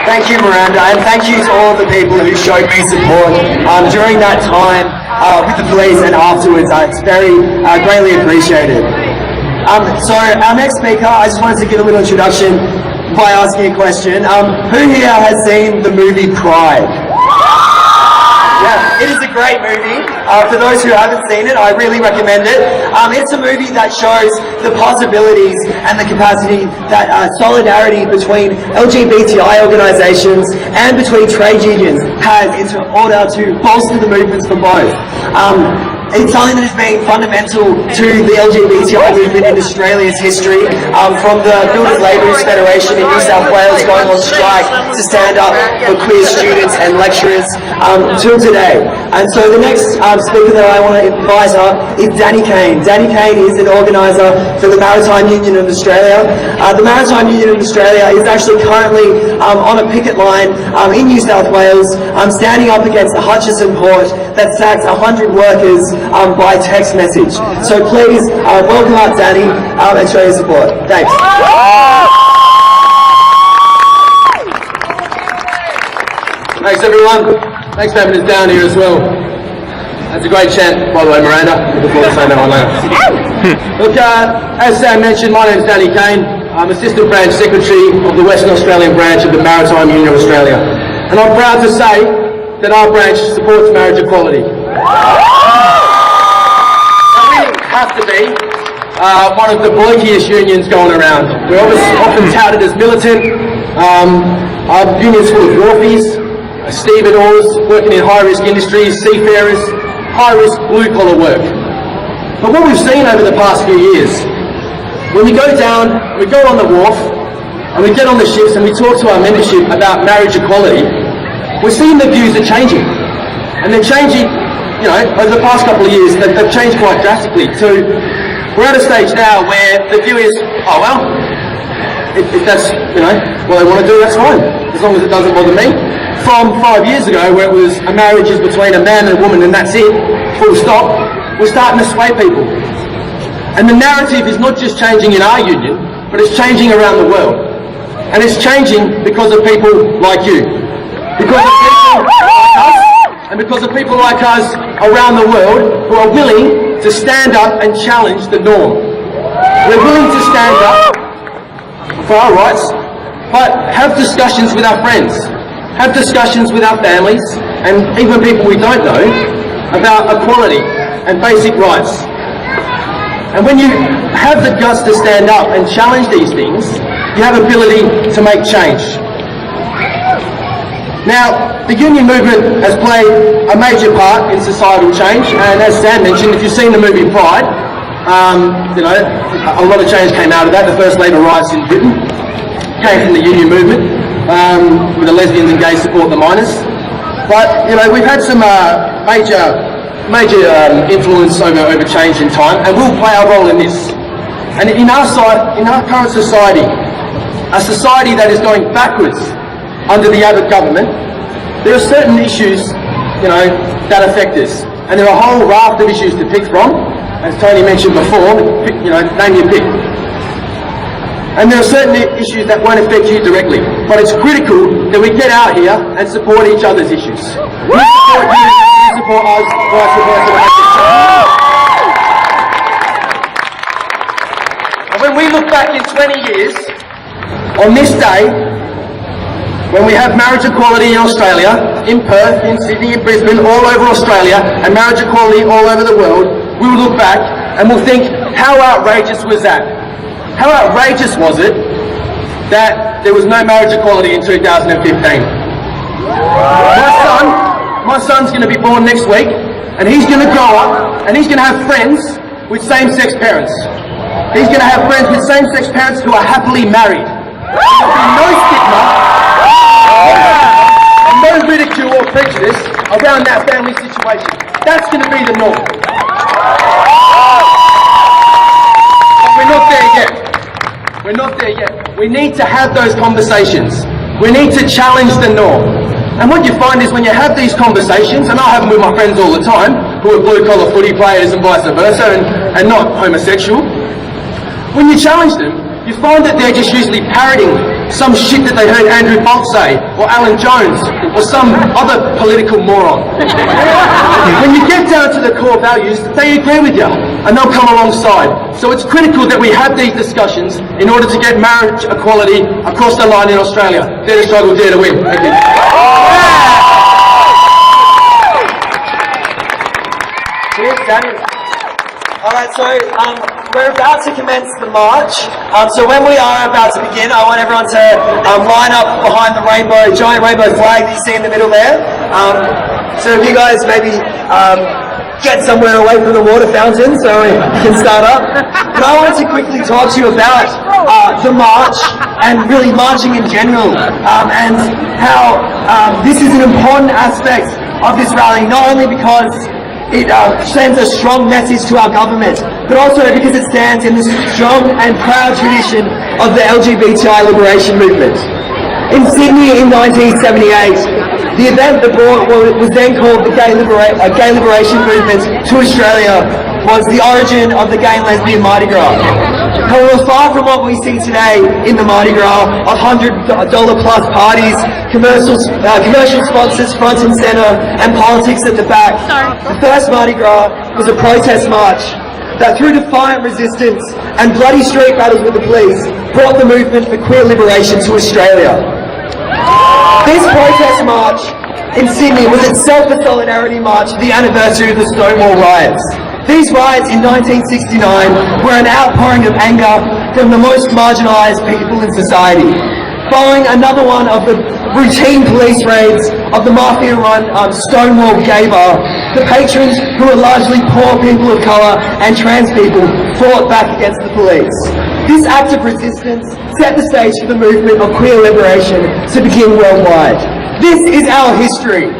Thank you, Miranda, and thank you to all of the people who showed me support during that time with the police and afterwards. It's very greatly appreciated. So our next speaker, I just wanted to give a little introduction by asking a question. Who here has seen the movie Pride? Yeah, it is a great movie. For those who haven't seen it, I really recommend it. It's a movie that shows the possibilities and the capacity that solidarity between LGBTI organisations and between trade unions has in order to bolster the movements for both. It's something that has been fundamental to the LGBTI movement in Australia's history, from the Builders Labourers Federation in New South Wales going on strike to stand up for queer students and lecturers till today. And so the next speaker that I want to invite up is Danny Kane. Danny Kane is an organiser for the Maritime Union of Australia. The Maritime Union of Australia is actually currently on a picket line in New South Wales, standing up against the Hutchison port that sacks 100 workers by text message. So please welcome up Danny and show your support. Thanks. Thanks everyone. Thanks for having us down here as well. That's a great chant, by the way, Miranda. Look forward to saying that one later. Look, as Sam mentioned, my name is Danny Kane. I'm Assistant Branch Secretary of the Western Australian branch of the Maritime Union of Australia. And I'm proud to say that our branch supports marriage equality. Have to be one of the blokiest unions going around. We're often touted as militant. Our union's full of wharfies, stevedores, working in high-risk industries, seafarers, high-risk blue-collar work. But what we've seen over the past few years, when we go down, we go on the wharf, and we get on the ships and we talk to our membership about marriage equality, we're seeing the views are changing. And they're changing, you know, over the past couple of years, they've changed quite drastically. So we're at a stage now where the view is, oh well, if that's, you know, what they want to do, that's fine, as long as it doesn't bother me. From 5 years ago, where it was a marriage is between a man and a woman and that's it, full stop, we're starting to sway people. And the narrative is not just changing in our union, but it's changing around the world. And it's changing because of people like you. Because of people like us, and because of people like us around the world who are willing to stand up and challenge the norm. We're willing to stand up for our rights, but have discussions with our friends, have discussions with our families, and even people we don't know, about equality and basic rights. And when you have the guts to stand up and challenge these things, you have ability to make change. Now, the union movement has played a major part in societal change, and as Sam mentioned, if you've seen the movie Pride, you know, a lot of change came out of that. The first labour riots in Britain came from the union movement, with the lesbians and gays support the miners. But, you know, we've had some major influence over change in time, and we'll play our role in this. And in our current society, a society that is going backwards under the Abbott government, there are certain issues, you know, that affect us. And there are a whole raft of issues to pick from. As Tony mentioned before, you know, name your pick. And there are certain issues that won't affect you directly. But it's critical that we get out here and support each other's issues. We support you, you support us, vice versa. And when we look back in 20 years, on this day, when we have marriage equality in Australia, in Perth, in Sydney, in Brisbane, all over Australia, and marriage equality all over the world, we will look back and we'll think, how outrageous was that? How outrageous was it that there was no marriage equality in 2015? My son's going to be born next week, and he's going to grow up, and he's going to have friends with same-sex parents. He's going to have friends with same-sex parents who are happily married. There'll be no stigma, and no ridicule or prejudice around that family situation. That's going to be the norm. But we're not there yet. We're not there yet. We need to have those conversations. We need to challenge the norm. And what you find is when you have these conversations, and I have them with my friends all the time, who are blue-collar footy players and vice versa, and not homosexual, when you challenge them, you find that they're just usually parroting some shit that they heard Andrew Bolt say, or Alan Jones, or some other political moron. When you get down to the core values, they agree with you, and they'll come alongside. So it's critical that we have these discussions in order to get marriage equality across the line in Australia. Dare to struggle, dare to win. Thank you. Cheers, Daniel. Alright, so we're about to commence the march. So when we are about to begin, I want everyone to line up behind the giant rainbow flag that you see in the middle there. So if you guys maybe get somewhere away from the water fountain so we can start up. But I wanted to quickly talk to you about the march and really marching in general, and how this is an important aspect of this rally, not only because it sends a strong message to our government, but also because it stands in the strong and proud tradition of the LGBTI liberation movement. In Sydney in 1978, the event that was then called the Gay Liberation Movement to Australia was the origin of the Gay and Lesbian Mardi Gras. However, far from what we see today in the Mardi Gras of $100+ parties, commercial sponsors front and centre, and politics at the back, the first Mardi Gras was a protest march that, through defiant resistance and bloody street battles with the police, brought the movement for queer liberation to Australia. This protest march in Sydney was itself a solidarity march for the anniversary of the Stonewall riots. These riots in 1969 were an outpouring of anger from the most marginalised people in society, following another one of the routine police raids of the mafia-run Stonewall Gay Bar. The patrons, who were largely poor people of colour and trans people, fought back against the police. This act of resistance set the stage for the movement of queer liberation to begin worldwide. This is our history.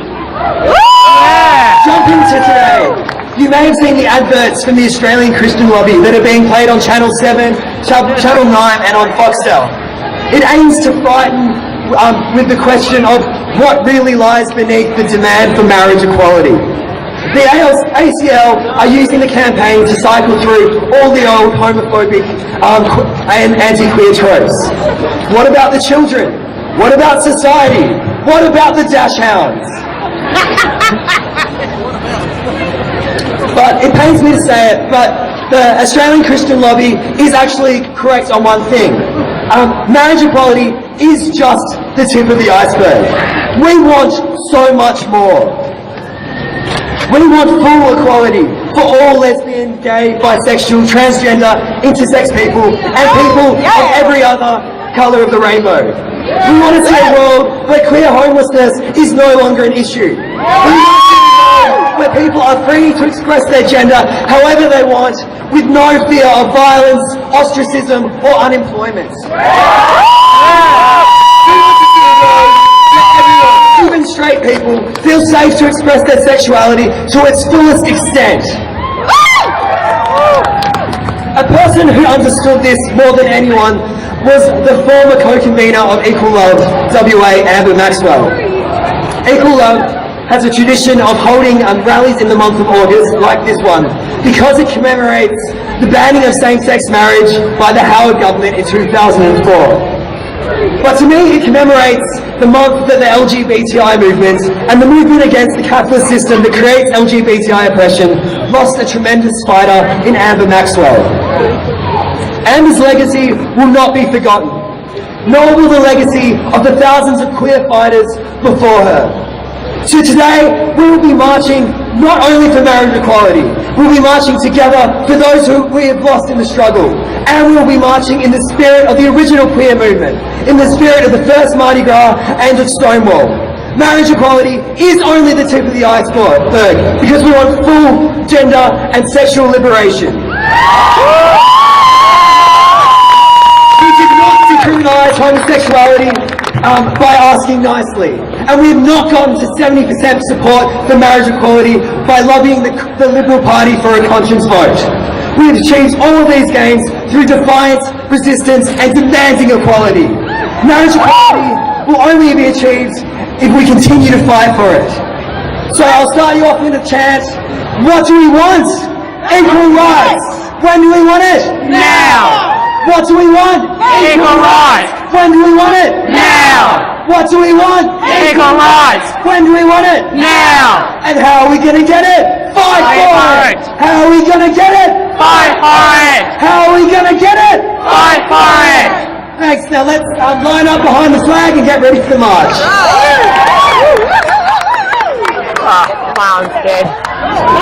Jumping to today. You may have seen the adverts from the Australian Christian Lobby that are being played on Channel 7, Channel 9 and on Foxtel. It aims to frighten with the question of what really lies beneath the demand for marriage equality. The ACL are using the campaign to cycle through all the old homophobic and anti-queer tropes. What about the children? What about society? What about the dash hounds? But it pains me to say it, but the Australian Christian Lobby is actually correct on one thing. Marriage equality is just the tip of the iceberg. We want so much more. We want full equality for all lesbian, gay, bisexual, transgender, intersex people, and people of every other colour of the rainbow. We want to see a world where queer homelessness is no longer an issue. We want to see a world where people are free to express their gender however they want, with no fear of violence, ostracism, or unemployment. We want to see a world where everyone, even straight people, feel safe to express their sexuality to its fullest extent. A person who understood this more than anyone was the former co-convener of Equal Love WA, Amber Maxwell. Equal Love has a tradition of holding rallies in the month of August, like this one, because it commemorates the banning of same-sex marriage by the Howard government in 2004. But to me, it commemorates the month that the LGBTI movement and the movement against the capitalist system that creates LGBTI oppression lost a tremendous fighter in Amber Maxwell. Amber's legacy will not be forgotten, nor will the legacy of the thousands of queer fighters before her. So today, we will be marching not only for marriage equality, we'll be marching together for those who we have lost in the struggle, and we will be marching in the spirit of the original queer movement, in the spirit of the first Mardi Gras and of Stonewall. Marriage equality is only the tip of the iceberg, because we want full gender and sexual liberation. We did not decriminalise homosexuality by asking nicely, and we have not gotten to 70% support for marriage equality by lobbying the Liberal Party for a conscience vote. We have achieved all of these gains through defiance, resistance and demanding equality. Marriage equality will only be achieved if we continue to fight for it. So I'll start you off with a chant. What do we want? Equal rights. When do we want it? Now! What do we want? Equal rights! When do we want it? What do we want? Equal rights. When do we want it? Now. And how are we going to get it? Fight for it. How are we going to get it? Fight for it. How are we going to get it? Fight for it. Thanks. Now let's line up behind the flag and get ready for the march. Oh, clown's dead.